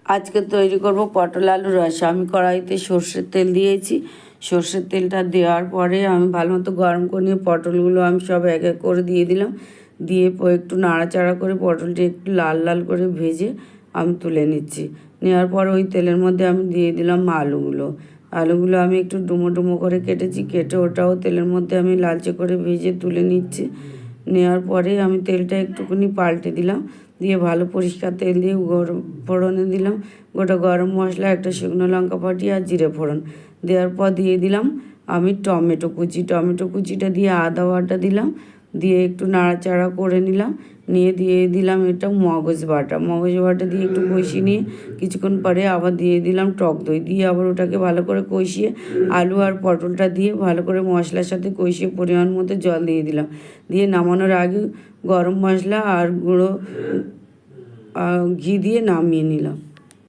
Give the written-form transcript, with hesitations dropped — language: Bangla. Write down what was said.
আজকে তৈরি করব পটল আলুর রসা। আমি কড়াইতে সর্ষের তেল দিয়েছি। সর্ষের তেলটা দেওয়ার পরে আমি ভালো মতো গরম করে নিয়ে পটলগুলো আমি সব এক এক করে দিয়ে দিলাম। দিয়ে একটু নাড়াচাড়া করে পটলটা একটু লাল লাল করে ভেজে আমি তুলে নিচ্ছি। নেওয়ার পর ওই তেলের মধ্যে আমি দিয়ে দিলাম আলুগুলো আমি একটু ডুমো ডুমো করে কেটেছি। কেটে ওটাও তেলের মধ্যে আমি লালচে করে ভেজে তুলে নিচ্ছি। নেওয়ার পরে আমি তেলটা একটুখানি পাল্টে দিলাম। দিয়ে ভালো পরিষ্কার তেল দিয়ে ফোড়নে দিলাম গোটা গরম মশলা, একটা শুকনো লঙ্কা ফাটিয়ে আর জিরে ফোড়ন দেওয়ার পর দিয়ে দিলাম আমি টমেটো কুচিটা দিয়ে আদা বাটা দিলাম। দিয়ে একটু নাড়াচাড়া করে নিলাম। নিয়ে দিয়ে দিলাম এটা মগজ বাটা দিয়ে একটু কষিয়ে নিয়ে কিছুক্ষণ পরে আবার দিয়ে দিলাম টক দই। দিয়ে আবার ওটাকে ভালো করে কষিয়ে আলু আর পটলটা দিয়ে ভালো করে মশলার সাথে কষিয়ে পরিমাণ মতো জল দিয়ে দিলাম। দিয়ে নামানোর আগে গরম মশলা আর গুঁড়ো ঘি দিয়ে নামিয়ে নিলাম।